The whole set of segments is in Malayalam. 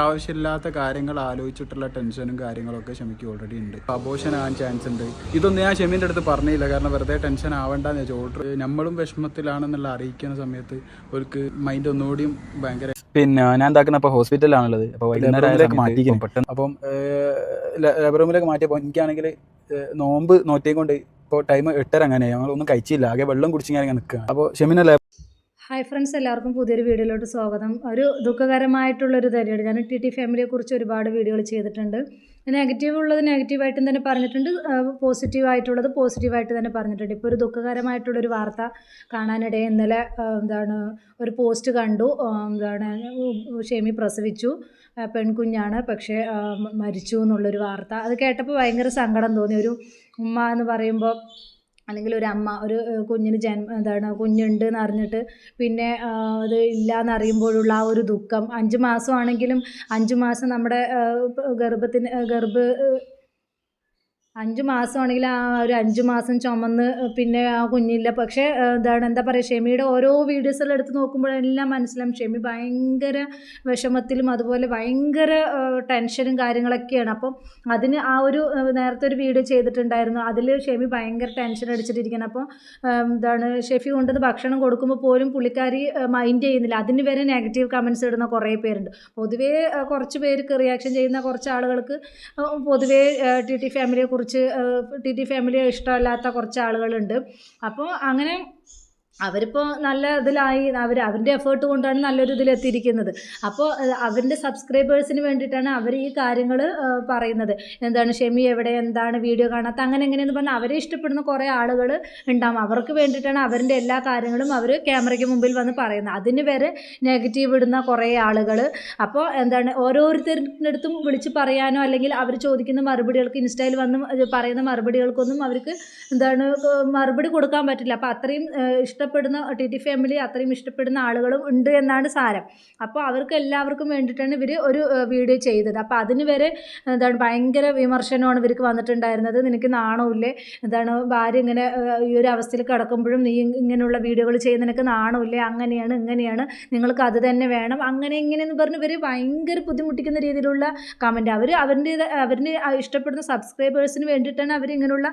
ആവശ്യമില്ലാത്ത കാര്യങ്ങൾ ആലോചിച്ചിട്ടുള്ള ടെൻഷനും കാര്യങ്ങളൊക്കെ ഷെമിക്ക് ഓൾറെഡി ഉണ്ട്. അബോഷൻ ആവാൻ ചാൻസ് ഉണ്ട്. ഇതൊന്നും ഞാൻ ഷെമിൻ്റെ അടുത്ത് പറഞ്ഞില്ല, കാരണം വെറുതെ ടെൻഷൻ ആവണ്ടെന്ന് വെച്ചാൽ ഓൾറെഡി നമ്മളും വിഷമത്തിലാണെന്നുള്ള അറിയിക്കുന്ന സമയത്ത് അവർക്ക് മൈൻഡ് ഒന്നുകൂടിയും ഭയങ്കര. പിന്നെ ഞാൻ എന്താക്കുന്ന ഇപ്പോൾ ഹോസ്പിറ്റലിലാണുള്ളത്. അപ്പോൾ വൈകുന്നേരം മാറ്റിക്കും പെട്ടെന്ന്. അപ്പം ലേബർ റൂമിലേക്ക് മാറ്റിയപ്പോൾ എനിക്കാണെങ്കിൽ നോമ്പ് നോറ്റിയും കൊണ്ട് ഇപ്പോൾ ടൈം 8:30 അങ്ങനെ ഞങ്ങളൊന്നും കഴിച്ചില്ല, ആകെ വെള്ളം കുടിച്ച് ഞാൻ നിൽക്കുക. അപ്പോൾ ഷെമിനെ ഹായ് ഫ്രണ്ട്സ്, എല്ലാവർക്കും പുതിയൊരു വീഡിയോയിലോട്ട് സ്വാഗതം. ഒരു ദുഃഖകരമായിട്ടുള്ളൊരു തന്നെയാണ്. ഞാൻ ടി ഫാമിലിയെക്കുറിച്ച് ഒരുപാട് വീഡിയോകൾ ചെയ്തിട്ടുണ്ട്. നെഗറ്റീവ് ഉള്ളത് നെഗറ്റീവായിട്ടും തന്നെ പറഞ്ഞിട്ടുണ്ട്, പോസിറ്റീവായിട്ടുള്ളത് പോസിറ്റീവായിട്ട് തന്നെ പറഞ്ഞിട്ടുണ്ട്. ഇപ്പോൾ ഒരു ദുഃഖകരമായിട്ടുള്ളൊരു വാർത്ത കാണാനിടയിൽ ഇന്നലെ ഒരു പോസ്റ്റ് കണ്ടു. ഷെമി പ്രസവിച്ചു, പെൺകുഞ്ഞാണ്, പക്ഷേ മരിച്ചു എന്നുള്ളൊരു വാർത്ത. അത് കേട്ടപ്പോൾ ഭയങ്കര സങ്കടം തോന്നി. ഒരു ഉമ്മ എന്ന് പറയുമ്പോൾ, അല്ലെങ്കിൽ ഒരു അമ്മ ഒരു കുഞ്ഞിന് കുഞ്ഞുണ്ട് എന്ന് അറിഞ്ഞിട്ട് പിന്നെ അത് ഇല്ല എന്നറിയുമ്പോഴുള്ള ആ ഒരു ദുഃഖം. 5 മാസമാണെങ്കിലും 5 മാസം നമ്മുടെ 5 മാസമാണെങ്കിൽ ആ ഒരു 5 മാസം ചുമന്ന് പിന്നെ ആ കുഞ്ഞില്ല. പക്ഷേ എന്താ പറയുക, ഷെമിയുടെ ഓരോ വീഡിയോസെല്ലാം എടുത്ത് നോക്കുമ്പോഴെല്ലാം മനസ്സിലാവും ഷെമി ഭയങ്കര വിഷമത്തിലും അതുപോലെ ഭയങ്കര ടെൻഷനും കാര്യങ്ങളൊക്കെയാണ്. അപ്പം അതിന് ആ ഒരു നേരത്തെ ഒരു വീഡിയോ ചെയ്തിട്ടുണ്ടായിരുന്നു, അതിൽ ഷെമി ഭയങ്കര ടെൻഷൻ അടിച്ചിട്ടിരിക്കണം. അപ്പോൾ ഷെഫി കൊണ്ടുവന്ന് ഭക്ഷണം കൊടുക്കുമ്പോൾ പോലും പുള്ളിക്കാരി മൈൻഡ് ചെയ്യുന്നില്ല. അതിന് വരെ നെഗറ്റീവ് കമൻസ് ഇടുന്ന കുറേ പേരുണ്ട്. പൊതുവേ കുറച്ച് പേർക്ക് റിയാക്ഷൻ ചെയ്യുന്ന കുറച്ച് ആളുകൾക്ക് പൊതുവേ ടി ഫാമിലിയെ ഇഷ്ടമല്ലാത്ത കുറച്ച് ആളുകളുണ്ട്. അപ്പോൾ അങ്ങനെ അവരിപ്പോൾ നല്ല ഇതിലായി, അവരുടെ എഫേർട്ട് കൊണ്ടാണ് നല്ലൊരു ഇതിലെത്തിയിരിക്കുന്നത്. അപ്പോൾ അവരുടെ സബ്സ്ക്രൈബേഴ്സിന് വേണ്ടിയിട്ടാണ് അവർ ഈ കാര്യങ്ങൾ പറയുന്നത്. ഷെമി എവിടെ, എന്താണ് വീഡിയോ കാണാത്ത, അങ്ങനെ എങ്ങനെയെന്ന് പറഞ്ഞാൽ അവരെ ഇഷ്ടപ്പെടുന്ന കുറേ ആളുകൾ ഉണ്ടാകും. അവർക്ക് വേണ്ടിയിട്ടാണ് അവരുടെ എല്ലാ കാര്യങ്ങളും അവർ ക്യാമറയ്ക്ക് മുമ്പിൽ വന്ന് പറയുന്നത്. അതിന് വരെ നെഗറ്റീവ് ഇടുന്ന കുറേ ആളുകൾ. അപ്പോൾ ഓരോരുത്തരുടെ അടുത്തും വിളിച്ച് പറയാനോ അല്ലെങ്കിൽ അവർ ചോദിക്കുന്ന മറുപടികൾക്ക് ഇൻസ്റ്റയിൽ വന്ന് പറയുന്ന മറുപടികൾക്കൊന്നും അവർക്ക് മറുപടി കൊടുക്കാൻ പറ്റില്ല. അപ്പോൾ അത്രയും ഇഷ്ടപ്പെടുന്ന ടി ഫാമിലി അത്രയും ഇഷ്ടപ്പെടുന്ന ആളുകളും ഉണ്ട് എന്നാണ് സാരം. അപ്പോൾ അവർക്ക് എല്ലാവർക്കും വേണ്ടിയിട്ടാണ് ഇവർ ഒരു വീഡിയോ ചെയ്തത്. അപ്പോൾ അതിന് വരെ ഭയങ്കര വിമർശനമാണ് ഇവർക്ക് വന്നിട്ടുണ്ടായിരുന്നത്. നിനക്ക് നാണമില്ലേ, ഭാര്യ ഇങ്ങനെ ഈ ഒരു അവസ്ഥയിൽ കിടക്കുമ്പോഴും നീ ഇങ്ങനെയുള്ള വീഡിയോകൾ ചെയ്യുന്ന നിനക്ക് നാണമില്ലേ, അങ്ങനെയാണ് ഇങ്ങനെയാണ്, നിങ്ങൾക്ക് അത് തന്നെ വേണം, അങ്ങനെ ഇങ്ങനെയെന്ന് പറഞ്ഞ് ഇവർ ഭയങ്കര ബുദ്ധിമുട്ടിക്കുന്ന രീതിയിലുള്ള കമൻറ്റ്. അവരുടെ ഇഷ്ടപ്പെടുന്ന സബ്സ്ക്രൈബേഴ്സിന് വേണ്ടിയിട്ടാണ് അവർ ഇങ്ങനെയുള്ള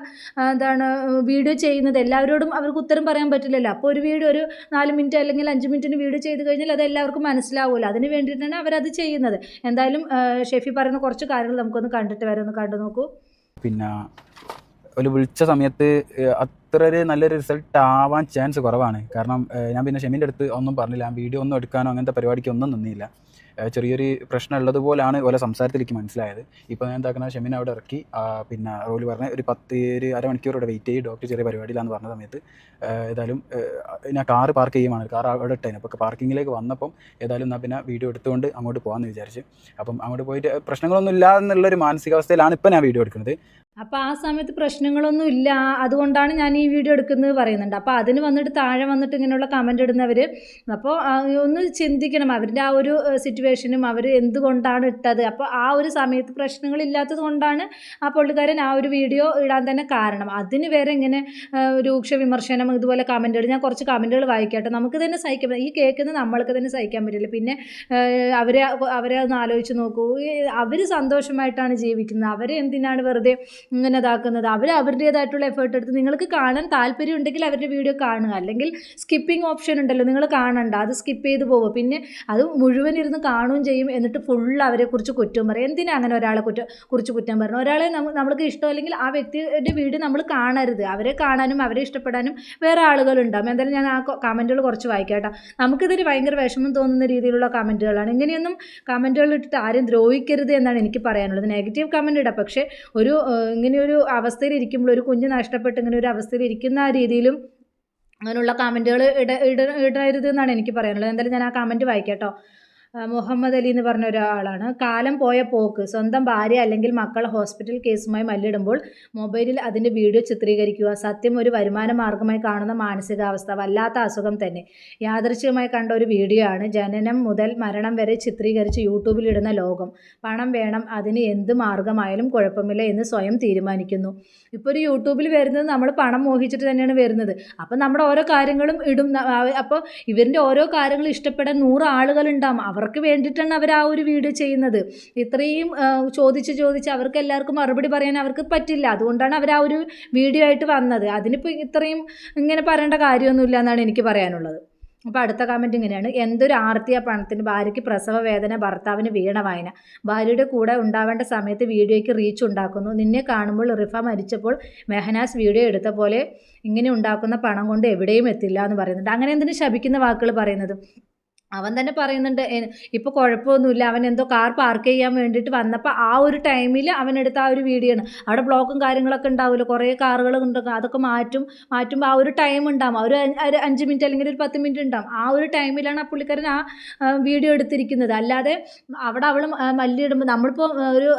വീഡിയോ ചെയ്യുന്നത്. എല്ലാവരോടും അവർക്ക് ഉത്തരം പറയാൻ പറ്റില്ലല്ലോ. അപ്പോൾ ഒരു വീഡിയോ ഒരു 4 മിനിറ്റ് അല്ലെങ്കിൽ 5 മിനിറ്റിന് വീഡിയോ ചെയ്ത് കഴിഞ്ഞാൽ അത് എല്ലാവർക്കും മനസ്സിലാവുമല്ലോ. അതിന് വേണ്ടിയിട്ടാണ് അവരത് ചെയ്യുന്നത്. എന്തായാലും ഷെഫി പറയുന്ന കുറച്ച് കാര്യങ്ങൾ നമുക്കൊന്ന് കണ്ടിട്ട് വരാം, ഒന്ന് കണ്ടു നോക്കൂ. പിന്നെ ഒരു വിളിച്ച സമയത്ത് അത്ര ഒരു നല്ലൊരു റിസൾട്ട് ആവാൻ ചാൻസ് കുറവാണ്. കാരണം ഞാൻ പിന്നെ ഷെമിൻ്റെ അടുത്ത് ഒന്നും പറഞ്ഞില്ല, വീഡിയോ ഒന്നും എടുക്കാനോ അങ്ങനത്തെ പരിപാടിക്ക് ഒന്നും നിന്നില്ല. ചെറിയൊരു പ്രശ്നം ഉള്ളതുപോലാണ് ഓരോ സംസാരത്തിലേക്ക് മനസ്സിലായത്. ഇപ്പോൾ ഞാൻ എന്താക്കുന്ന, ഷെമിനെ അവിടെ ഇറക്കി. പിന്നെ റോള് പറഞ്ഞ് ഒരു അരമണിക്കൂർ ഇവിടെ വെയിറ്റ് ചെയ്യും, ഡോക്ടർ ചെറിയ പരിപാടിയിലാന്ന് പറഞ്ഞ സമയത്ത് ഏതായാലും ഞാൻ കാറ് പാർക്ക് ചെയ്യുമാണ്, കാർ അവിടെ ഇട്ടേനെ. അപ്പോൾ പാർക്കിങ്ങിലേക്ക് വന്നപ്പം ഏതായാലും എന്നാൽ പിന്നെ വീഡിയോ എടുത്തുകൊണ്ട് അങ്ങോട്ട് പോകാമെന്ന് വിചാരിച്ച്. അപ്പം അങ്ങോട്ട് പോയിട്ട് പ്രശ്നങ്ങളൊന്നും ഇല്ല എന്നുള്ളൊരു മാനസികാവസ്ഥയിലാണ് ഇപ്പോൾ ഞാൻ വീഡിയോ എടുക്കുന്നത്. അപ്പോൾ ആ സമയത്ത് പ്രശ്നങ്ങളൊന്നും ഇല്ല, അതുകൊണ്ടാണ് ഞാൻ ഈ വീഡിയോ എടുക്കുന്നത് പറയുന്നുണ്ട്. അപ്പോൾ അതിന് വന്നിട്ട് താഴെ വന്നിട്ട് ഇങ്ങനെയുള്ള കമൻറ്റ് ഇടുന്നവർ, അപ്പോൾ ഒന്ന് ചിന്തിക്കണം അവരുടെ ആ ഒരു സിറ്റുവേഷനും അവർ എന്തുകൊണ്ടാണ് ഇട്ടത്. അപ്പോൾ ആ ഒരു സമയത്ത് പ്രശ്നങ്ങളില്ലാത്തത് കൊണ്ടാണ് ആ പുള്ളിക്കാരൻ ആ ഒരു വീഡിയോ ഇടാൻ തന്നെ കാരണം. അതിന് വരെ ഇങ്ങനെ രൂക്ഷ വിമർശനം ഇതുപോലെ കമൻറ്റ് ഇടും. ഞാൻ കുറച്ച് കമൻറ്റുകൾ വായിക്കട്ടെ. നമുക്ക് തന്നെ സഹിക്കാൻ പറ്റില്ല, ഈ കേൾക്കുന്നത് നമ്മൾക്ക് തന്നെ സഹിക്കാൻ പറ്റില്ല. പിന്നെ അവരെ ഒന്ന് ആലോചിച്ച് നോക്കൂ, അവർ സന്തോഷമായിട്ടാണ് ജീവിക്കുന്നത്, അവരെ എന്തിനാണ് വെറുതെ ഇങ്ങനെ ഇതാക്കുന്നത്. അവരുടേതായിട്ടുള്ള എഫേർട്ട് എടുത്ത് നിങ്ങൾക്ക് കാണാൻ താല്പര്യം ഉണ്ടെങ്കിൽ അവരുടെ വീഡിയോ കാണുക, അല്ലെങ്കിൽ സ്കിപ്പിംഗ് ഓപ്ഷൻ ഉണ്ടല്ലോ, നിങ്ങൾ കാണണ്ട, അത് സ്കിപ്പ് ചെയ്ത് പോവുക. പിന്നെ അത് മുഴുവൻ ഇരുന്ന് കാണുകയും ചെയ്യും, എന്നിട്ട് ഫുൾ അവരെക്കുറിച്ച് കുറ്റം പറയും. എന്തിനാ അങ്ങനെ ഒരാളെ കുറിച്ച് കുറ്റം പറയണം? ഒരാളെ നമ്മൾക്ക് ഇഷ്ടമല്ലെങ്കിൽ ആ വ്യക്തിയുടെ വീഡിയോ നമ്മൾ കാണരുത്. അവരെ കാണാനും അവരെ ഇഷ്ടപ്പെടാനും വേറെ ആളുകളുണ്ടാകും. എന്തായാലും ഞാൻ ആ കമൻറ്റുകൾ കുറച്ച് വായിക്കാം. നമുക്കിതിൽ ഭയങ്കര വിഷമം തോന്നുന്ന രീതിയിലുള്ള കമൻറ്റുകളാണ്. ഇങ്ങനെയൊന്നും കമൻറ്റുകൾ ഇട്ടിട്ട് ആരും ദ്രോഹിക്കരുത് എന്നാണ് എനിക്ക് പറയാനുള്ളത്. നെഗറ്റീവ് കമൻറ്റ് ഇടാം, പക്ഷേ ഇങ്ങനെയൊരു അവസ്ഥയിൽ ഇരിക്കുമ്പോൾ, ഒരു കുഞ്ഞ് നഷ്ടപ്പെട്ട് ഇങ്ങനെ ഒരു അവസ്ഥയിൽ ഇരിക്കുന്ന രീതിയിലും അങ്ങനെയുള്ള കമൻറ്റുകൾ ഇടരുത് എന്നാണ് എനിക്ക് പറയാനുള്ളത്. എന്തായാലും ഞാൻ ആ കമൻറ്റ് വായിക്കാം കേട്ടോ. മുഹമ്മദ് അലി എന്ന് പറഞ്ഞ ഒരാളാണ്. കാലം പോയ പോക്ക്, സ്വന്തം ഭാര്യ അല്ലെങ്കിൽ മക്കൾ ഹോസ്പിറ്റൽ കേസുമായി മല്ലിടുമ്പോൾ മൊബൈലിൽ അതിൻ്റെ വീഡിയോ ചിത്രീകരിക്കുക. സത്യം ഒരു വരുമാന മാർഗമായി കാണുന്ന മാനസികാവസ്ഥ, വല്ലാത്ത അസുഖം തന്നെ. യാദൃച്ഛികമായി കണ്ട ഒരു വീഡിയോ ആണ്. ജനനം മുതൽ മരണം വരെ ചിത്രീകരിച്ച് യൂട്യൂബിലിടുന്ന ലോകം. പണം വേണം, അതിന് എന്ത് മാർഗമായാലും കുഴപ്പമില്ല എന്ന് സ്വയം തീരുമാനിക്കുന്നു. ഇപ്പോൾ ഒരു യൂട്യൂബിൽ വരുന്നത് നമ്മൾ പണം മോഹിച്ചിട്ട് തന്നെയാണ് വരുന്നത്. അപ്പം നമ്മുടെ ഓരോ കാര്യങ്ങളും ഇടും. അപ്പോൾ ഇവരുടെ ഓരോ കാര്യങ്ങളും ഇഷ്ടപ്പെടാൻ 100 ആളുകളുണ്ടാകും. അവർക്ക് വേണ്ടിയിട്ടാണ് അവർ ആ ഒരു വീഡിയോ ചെയ്യുന്നത്. ഇത്രയും ചോദിച്ച് അവർക്ക് എല്ലാവർക്കും മറുപടി പറയാൻ അവർക്ക് പറ്റില്ല. അതുകൊണ്ടാണ് അവർ ആ ഒരു വീഡിയോ ആയിട്ട് വന്നത്. അതിനിപ്പോൾ ഇത്രയും ഇങ്ങനെ പറയേണ്ട കാര്യമൊന്നുമില്ല എന്നാണ് എനിക്ക് പറയാനുള്ളത്. അപ്പോൾ അടുത്ത കമൻറ്റ് ഇങ്ങനെയാണ്: എന്തൊരു ആർത്തിയ പണത്തിന്, ഭാര്യയ്ക്ക് പ്രസവ വേദന, ഭർത്താവിന് വീണ വായന, ഭാര്യയുടെ കൂടെ ഉണ്ടാവേണ്ട സമയത്ത് വീഡിയോയ്ക്ക് റീച്ച് ഉണ്ടാക്കുന്നു. നിന്നെ കാണുമ്പോൾ റിഫ മരിച്ചപ്പോൾ മെഹനാസ് വീഡിയോ എടുത്ത പോലെ ഇങ്ങനെ ഉണ്ടാക്കുന്ന പണം കൊണ്ട് എവിടെയും എത്തില്ല എന്ന് പറയുന്നുണ്ട്. അങ്ങനെ എന്തിനു ശപിക്കുന്ന വാക്കുകൾ പറയുന്നത്? അവൻ തന്നെ പറയുന്നുണ്ട് ഇപ്പോൾ കുഴപ്പമൊന്നുമില്ല, അവൻ എന്തോ കാർ പാർക്ക് ചെയ്യാൻ വേണ്ടിയിട്ട് വന്നപ്പോൾ ആ ഒരു ടൈമിൽ അവനെടുത്ത ആ ഒരു വീഡിയോ ആണ്. അവിടെ ബ്ലോക്കും കാര്യങ്ങളൊക്കെ ഉണ്ടാവുമല്ലോ, കുറേ കാറുകൾ ഉണ്ടാകും, അതൊക്കെ മാറ്റുമ്പോൾ ആ ഒരു ടൈം ഉണ്ടാകും, ഒരു 5 മിനിറ്റ് അല്ലെങ്കിൽ ഒരു 10 മിനിറ്റ് ഉണ്ടാകും. ആ ഒരു ടൈമിലാണ് ആ പുള്ളിക്കാരൻ ആ വീഡിയോ എടുത്തിരിക്കുന്നത്. അല്ലാതെ അവിടെ അവൾ മല്ലിയിടുമ്പോൾ നമ്മളിപ്പോൾ ഒരു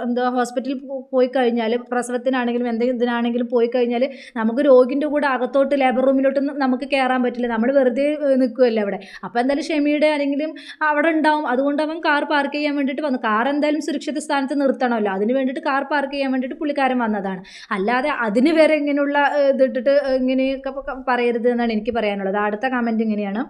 എന്താ ഹോസ്പിറ്റലിൽ പോയി കഴിഞ്ഞാൽ, പ്രസവത്തിനാണെങ്കിലും എന്തെങ്കിലും ഇതിനാണെങ്കിലും പോയി കഴിഞ്ഞാൽ നമുക്ക് രോഗിൻ്റെ കൂടെ അകത്തോട്ട് ലേബർ റൂമിലോട്ടൊന്നും നമുക്ക് കയറാൻ പറ്റില്ല, നമ്മൾ വെറുതെ നിൽക്കുമല്ലോ അവിടെ. അപ്പോൾ എന്തായാലും ഷെമിയുടെ ആരെങ്കിലും അവിടെ ഉണ്ടാവും. അതുകൊണ്ട് അവൻ കാർ പാർക്ക് ചെയ്യാൻ വേണ്ടിയിട്ട് വന്നു. കാർ എന്തായാലും സുരക്ഷിത സ്ഥാനത്ത് നിർത്തണമല്ലോ, അതിന് വേണ്ടിയിട്ട് കാർ പാർക്ക് ചെയ്യാൻ വേണ്ടിയിട്ട് പുള്ളിക്കാരൻ വന്നതാണ്. അല്ലാതെ അതിന് വരെ ഇങ്ങനെയുള്ള ഇതിട്ടിട്ട് ഇങ്ങനെയൊക്കെ പറയരുത് എന്നാണ് എനിക്ക് പറയാനുള്ളത്. അടുത്ത കമൻറ്റ് ഇങ്ങനെയാണ്: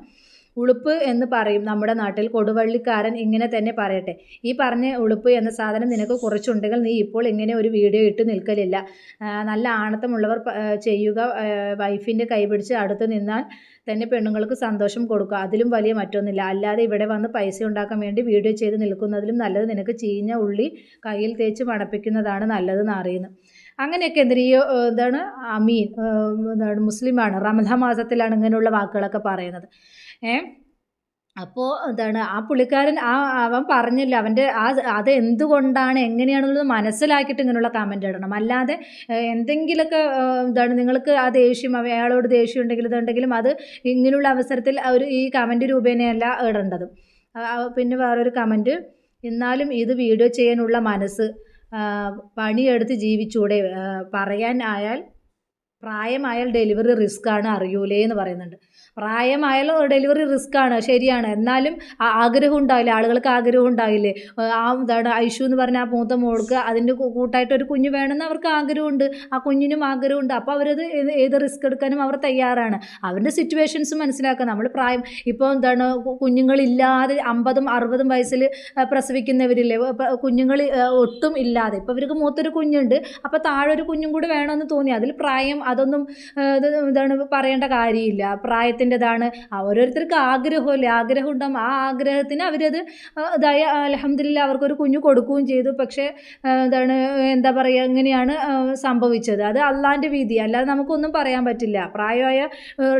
ഉളുപ്പ് എന്ന് പറയും നമ്മുടെ നാട്ടിൽ, കൊടുവള്ളിക്കാരൻ ഇങ്ങനെ തന്നെ പറയട്ടെ. ഈ പറഞ്ഞ ഉളുപ്പ് എന്ന സാധനം നിനക്ക് കുറച്ചുണ്ടെങ്കിൽ നീ ഇപ്പോൾ ഇങ്ങനെ ഒരു വീഡിയോ ഇട്ട് നിൽക്കലില്ല. നല്ല ആണത്തമുള്ളവർ ചെയ്യുക. വൈഫിൻ്റെ കൈപിടിച്ച് അടുത്ത് നിന്നാൽ തന്നെ പെണ്ണുങ്ങൾക്ക് സന്തോഷം കൊടുക്കുക, അതിലും വലിയ മറ്റൊന്നുമില്ല. അല്ലാതെ ഇവിടെ വന്ന് പൈസ ഉണ്ടാക്കാൻ വേണ്ടി വീഡിയോ ചെയ്ത് നിൽക്കുന്നതിലും നല്ലത് നിനക്ക് ചീഞ്ഞ ഉള്ളി കയ്യിൽ തേച്ച് മണപ്പിക്കുന്നതാണ് നല്ലതെന്ന് അറിയുന്നു. അങ്ങനെയൊക്കെ എന്താണ് അമീൻ എന്താണ് മുസ്ലിമാണ്, റമദാൻ മാസത്തിലാണ് ഇങ്ങനെയുള്ള വാക്കുകളൊക്കെ പറയുന്നത്. അപ്പോൾ എന്താണ് ആ പുള്ളിക്കാരൻ അവൻ പറഞ്ഞല്ലോ, അവൻ്റെ അത് എന്തുകൊണ്ടാണ് എങ്ങനെയാണെന്നുള്ളത് മനസ്സിലാക്കിയിട്ട് ഇങ്ങനെയുള്ള കമൻറ്റ് ഇടണം. അല്ലാതെ എന്തെങ്കിലുമൊക്കെ എന്താണ് നിങ്ങൾക്ക് ആ ദേഷ്യം, അയാളോട് ദേഷ്യം ഉണ്ടെങ്കിലും അത് ഇങ്ങനെയുള്ള അവസരത്തിൽ ഈ കമൻറ്റ് രൂപേണയല്ല ഇടേണ്ടത്. പിന്നെ വേറൊരു കമൻറ്റ്: എന്നാലും ഇത് വീഡിയോ ചെയ്യാനുള്ള മനസ്സ്, പണിയെടുത്ത് ജീവിച്ചൂടെ, പ്രായമായാൽ ഡെലിവറി റിസ്ക് ആണ്, അറിയൂലേ എന്ന് പറയുന്നുണ്ട്. പ്രായമായാൽ ഡെലിവറി റിസ്ക് ആണ്, ശരിയാണ്. എന്നാലും ആഗ്രഹം ഉണ്ടാവില്ലേ, ആളുകൾക്ക് ആഗ്രഹം ഉണ്ടാവില്ലേ? എന്താണ് ഐഷു എന്ന് പറഞ്ഞ ആ മൂത്ത മോൾക്ക് അതിൻ്റെ കൂട്ടായിട്ട് ഒരു കുഞ്ഞ് വേണമെന്ന് അവർക്ക് ആഗ്രഹമുണ്ട്, ആ കുഞ്ഞിനും ആഗ്രഹമുണ്ട്. അപ്പോൾ അവരത് ഏത് റിസ്ക് എടുക്കാനും അവർ തയ്യാറാണ്. അവരുടെ സിറ്റുവേഷൻസ് മനസ്സിലാക്കുക. നമ്മൾ ഇപ്പോൾ എന്താണ് കുഞ്ഞുങ്ങളില്ലാതെ 50-ഉം 60-ഉം വയസ്സിൽ പ്രസവിക്കുന്നവരില്ലേ, കുഞ്ഞുങ്ങൾ ഒട്ടും ഇല്ലാതെ. ഇപ്പോൾ ഇവർക്ക് മൂത്തൊരു കുഞ്ഞുണ്ട്, അപ്പോൾ താഴെ ഒരു കുഞ്ഞും കൂടി വേണമെന്ന് തോന്നി. അതിൽ പ്രായം അതൊന്നും എന്താണ് പറയേണ്ട കാര്യമില്ല, പ്രായത്തിൻ്റെതാണ്. ഓരോരുത്തർക്ക് ആഗ്രഹമല്ലേ, ആഗ്രഹം ഉണ്ടാകും. ആ ആഗ്രഹത്തിന് അവരത് അൽഹംദുലില്ലാ അവർക്കൊരു കുഞ്ഞു കൊടുക്കുകയും ചെയ്തു. പക്ഷേ എന്താ പറയുക, ഇങ്ങനെയാണ് സംഭവിച്ചത്. അത് അള്ളാൻ്റെ വിധി, അല്ലാതെ നമുക്കൊന്നും പറയാൻ പറ്റില്ല. പ്രായമായ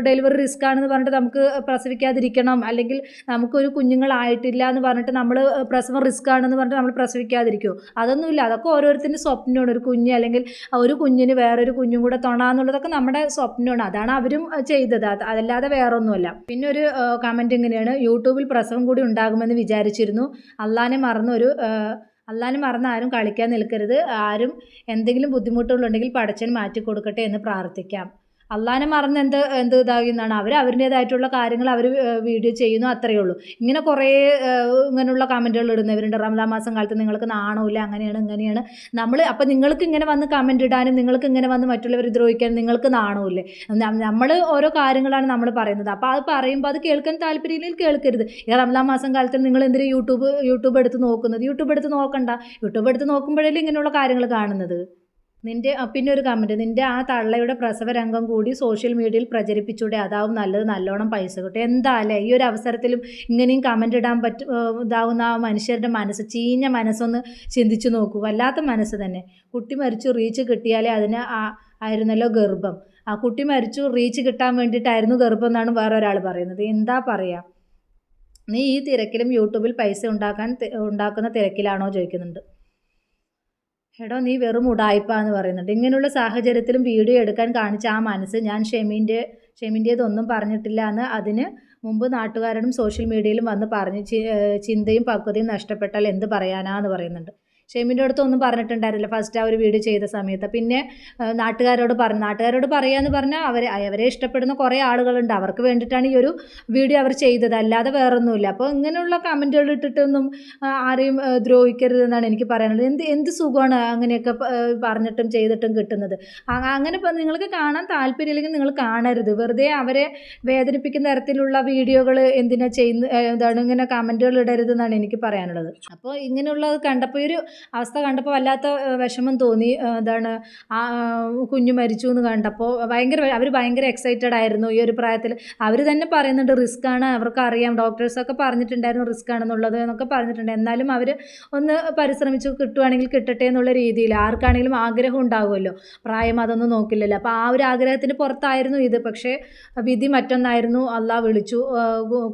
ഡെലിവറി റിസ്ക് ആണെന്ന് പറഞ്ഞിട്ട് നമുക്ക് പ്രസവിക്കാതിരിക്കണം, അല്ലെങ്കിൽ നമുക്കൊരു കുഞ്ഞുങ്ങളായിട്ടില്ല എന്ന് പറഞ്ഞിട്ട് നമ്മൾ പ്രസവം റിസ്ക് ആണെന്ന് പറഞ്ഞിട്ട് നമ്മൾ പ്രസവിക്കാതിരിക്കുമോ? അതൊന്നുമില്ല. അതൊക്കെ ഓരോരുത്തരുടെ സ്വപ്നമാണ്. ഒരു കുഞ്ഞ് അല്ലെങ്കിൽ ഒരു കുഞ്ഞിന് വേറൊരു കുഞ്ഞും കൂടെ തൊണാന്നുള്ളതൊക്കെ നമ്മുടെ സ്വപ്നമാണ്. അതാണ് അവരും ചെയ്തത്, അതല്ലാതെ വേറൊന്നുമല്ല. പിന്നെ ഒരു കമൻറ്റ് ഇങ്ങനെയാണ്: യൂട്യൂബിൽ പ്രസവം കൂടി ഉണ്ടാകുമെന്ന് വിചാരിച്ചിരുന്നു. അള്ളാനെ മറന്ന് ആരും കളിക്കാൻ നിൽക്കരുത്. ആരും എന്തെങ്കിലും ബുദ്ധിമുട്ടുകളുണ്ടെങ്കിൽ പടച്ചവൻ മാറ്റി കൊടുക്കട്ടെ എന്ന് പ്രാർത്ഥിക്കാം. അള്ളാനെ മറന്ന് എന്ത് ഇതാകുന്നതാണ്. അവരുടേതായിട്ടുള്ള കാര്യങ്ങൾ അവർ വീഡിയോ ചെയ്യുന്നു, അത്രയേ ഉള്ളൂ. ഇങ്ങനെ കുറേ ഇങ്ങനെയുള്ള കമൻറ്റുകൾ ഇടുന്നവരുണ്ട്. റമദാൻ മാസം കാലത്ത് നിങ്ങൾക്ക് നാണമില്ല, അങ്ങനെയാണ് ഇങ്ങനെയാണ്. അപ്പോൾ നിങ്ങൾക്ക് ഇങ്ങനെ വന്ന് കമൻറ്റ് ഇടാനും നിങ്ങൾക്ക് ഇങ്ങനെ വന്ന് മറ്റുള്ളവർ ദ്രോഹിക്കാനും നിങ്ങൾക്ക് നാണമില്ലേ? നമ്മൾ ഓരോ കാര്യങ്ങളാണ് നമ്മൾ പറയുന്നത്. അപ്പോൾ അത് പറയുമ്പോൾ അത് കേൾക്കാൻ താല്പര്യമില്ലെങ്കിൽ കേൾക്കരുത്. ഈ റമദാൻ മാസം കാലത്ത് നിങ്ങൾ എന്തിനാണ് യൂട്യൂബ് എടുത്ത് നോക്കുന്നത്? യൂട്യൂബ് എടുത്ത് നോക്കണ്ട. യൂട്യൂബ് എടുത്ത് നോക്കുമ്പോഴല്ലേ ഇങ്ങനെയുള്ള കാര്യങ്ങൾ കാണുന്നത്. പിന്നെ ഒരു കമൻറ്റ്: നിൻ്റെ ആ തള്ളയുടെ പ്രസവരംഗം കൂടി സോഷ്യൽ മീഡിയയിൽ പ്രചരിപ്പിച്ചൂടെ, അതാവും നല്ലത്, നല്ലോണം പൈസ കിട്ടും. എന്താ അല്ലേ ഈ ഒരു അവസരത്തിലും ഇങ്ങനെയും കമൻറ്റ് ഇടാൻ ഇതാവുന്ന ആ മനുഷ്യരുടെ മനസ്സ്, ചീഞ്ഞ മനസ്സൊന്ന് ചിന്തിച്ചു നോക്കൂ. വല്ലാത്ത മനസ്സ് തന്നെ. കുട്ടി മരിച്ചു, റീച്ച് കിട്ടിയാലേ അതിന് ആയിരുന്നല്ലോ ഗർഭം. ആ കുട്ടി മരിച്ചു, റീച്ച് കിട്ടാൻ വേണ്ടിയിട്ടായിരുന്നു ഗർഭം എന്നാണ് വേറെ ഒരാൾ പറയുന്നത്. എന്താ പറയുക? നീ ഈ തിരക്കിലും യൂട്യൂബിൽ പൈസ ഉണ്ടാക്കുന്ന തിരക്കിലാണോ ചോദിക്കുന്നുണ്ട്. എടോ നീ വെറും ഉടായിപ്പാന്ന് പറയുന്നുണ്ട്. ഇങ്ങനെയുള്ള സാഹചര്യത്തിലും വീഡിയോ എടുക്കാൻ കാണിച്ച ആ മനസ്സ്, ഞാൻ ഷെമിൻ്റേതൊന്നും പറഞ്ഞിട്ടില്ല എന്ന് അതിന് മുമ്പ് നാട്ടുകാരോടും സോഷ്യൽ മീഡിയയിലും വന്ന് പറഞ്ഞ് ചിന്തയും പക്വതയും നഷ്ടപ്പെട്ടാൽ എന്ത് പറയാനാന്ന് പറയുന്നുണ്ട്. ഷെമിൻ്റെ അടുത്ത് ഒന്നും പറഞ്ഞിട്ടുണ്ടായിരുന്നില്ല ഫസ്റ്റ് ആ ഒരു വീഡിയോ ചെയ്ത സമയത്ത്. പിന്നെ നാട്ടുകാരോട് പറയാന്ന് പറഞ്ഞാൽ അവരെ ഇഷ്ടപ്പെടുന്ന കുറേ ആളുകളുണ്ട്, അവർക്ക് വേണ്ടിയിട്ടാണ് ഈ ഒരു വീഡിയോ അവർ ചെയ്തത്, അല്ലാതെ വേറൊന്നുമില്ല. അപ്പോൾ ഇങ്ങനെയുള്ള കമൻറ്റുകൾ ഇട്ടിട്ടൊന്നും ആരെയും ദ്രോഹിക്കരുതെന്നാണ് എനിക്ക് പറയാനുള്ളത്. എന്ത് സുഖമാണ് അങ്ങനെയൊക്കെ പറഞ്ഞിട്ടും ചെയ്തിട്ടും കിട്ടുന്നത്. അങ്ങനെ നിങ്ങൾക്ക് കാണാൻ താല്പര്യമില്ലെങ്കിൽ നിങ്ങൾ കാണരുത്. വെറുതെ അവരെ വേദനിപ്പിക്കുന്ന തരത്തിലുള്ള വീഡിയോകൾ എന്തിനാ എന്താണ് ഇങ്ങനെ കമൻറ്റുകൾ ഇടരുതെന്നാണ് എനിക്ക് പറയാനുള്ളത്. അപ്പോൾ ഇങ്ങനെയുള്ളത് കണ്ടപ്പോൾ ഒരു അവസ്ഥ കണ്ടപ്പോൾ വല്ലാത്ത വിഷമം തോന്നി. എന്താണ് കുഞ്ഞ് മരിച്ചു എന്ന് കണ്ടപ്പോൾ അവർ ഭയങ്കര എക്സൈറ്റഡ് ആയിരുന്നു. ഈ ഒരു പ്രായത്തിൽ അവർ തന്നെ പറയുന്നുണ്ട് റിസ്ക്കാണ്, അവർക്കറിയാം, ഡോക്ടേഴ്സൊക്കെ പറഞ്ഞിട്ടുണ്ടായിരുന്നു റിസ്ക് ആണെന്നുള്ളത് എന്നൊക്കെ പറഞ്ഞിട്ടുണ്ട്. എന്നാലും അവർ ഒന്ന് പരിശ്രമിച്ച് കിട്ടുവാണെങ്കിൽ കിട്ടട്ടെ എന്നുള്ള രീതിയിൽ ആർക്കാണെങ്കിലും ആഗ്രഹം ഉണ്ടാകുമല്ലോ, പ്രായം അതൊന്നും നോക്കില്ലല്ലോ. അപ്പോൾ ആ ഒരു ആഗ്രഹത്തിന് പുറത്തായിരുന്നു ഇത്. പക്ഷേ വിധി മറ്റൊന്നായിരുന്നു, അള്ളാഹ് വിളിച്ചു,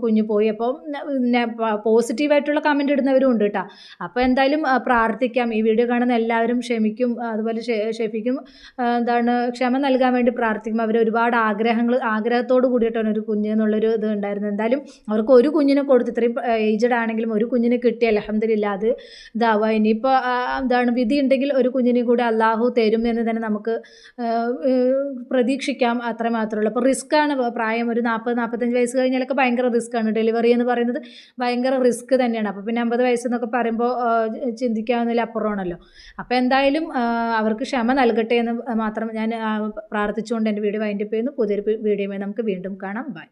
കുഞ്ഞ് പോയി. അപ്പോൾ പോസിറ്റീവായിട്ടുള്ള കമൻറ്റ് ഇടുന്നവരും ഉണ്ട് കേട്ടോ. അപ്പോൾ എന്തായാലും പ്രാർത്ഥിക്കാം, ഈ വീഡിയോ കാണുന്ന എല്ലാവരും ക്ഷമിക്കും, അതുപോലെ ഷെഫിക്കും ക്ഷമ നൽകാൻ വേണ്ടി പ്രാർത്ഥിക്കും. അവർ ഒരുപാട് ആഗ്രഹത്തോട് കൂടിയിട്ടാണ് ഒരു കുഞ്ഞ് എന്നുള്ളൊരു ഇത് ഉണ്ടായിരുന്നു. എന്തായാലും അവർക്ക് ഒരു കുഞ്ഞിനെ കൊടുത്ത്, ഇത്രയും ഏജ്ഡ് ആണെങ്കിലും ഒരു കുഞ്ഞിനെ കിട്ടി, അൽഹംദുലില്ലാ. അത് ഇതാവുക. ഇനിയിപ്പോൾ വിധി ഉണ്ടെങ്കിൽ ഒരു കുഞ്ഞിനെ കൂടി അള്ളാഹു തരും എന്ന് തന്നെ നമുക്ക് പ്രതീക്ഷിക്കാം, അത്ര മാത്രമേ ഉള്ളൂ. അപ്പോൾ റിസ്ക്കാണ്, പ്രായം ഒരു 40-45 വയസ്സ് കഴിഞ്ഞാലൊക്കെ ഭയങ്കര റിസ്ക്കാണ്. ഡെലിവറി എന്ന് പറയുന്നത് ഭയങ്കര റിസ്ക് തന്നെയാണ്. അപ്പോൾ പിന്നെ 50 വയസ്സെന്നൊക്കെ പറയുമ്പോൾ ചിന്തിക്കാവുന്നതിൽ അപ്പുറമാണല്ലോ. അപ്പോൾ എന്തായാലും അവർക്ക് ക്ഷമ നൽകട്ടെ എന്ന് മാത്രം ഞാൻ പ്രാർത്ഥിച്ചുകൊണ്ട് എൻ്റെ വീഡിയോ വൈൻഡപ്പ് ചെയ്യുന്നു. പുതിയൊരു വീഡിയോയുമായി നമുക്ക് വീണ്ടും കാണാം. ബൈ.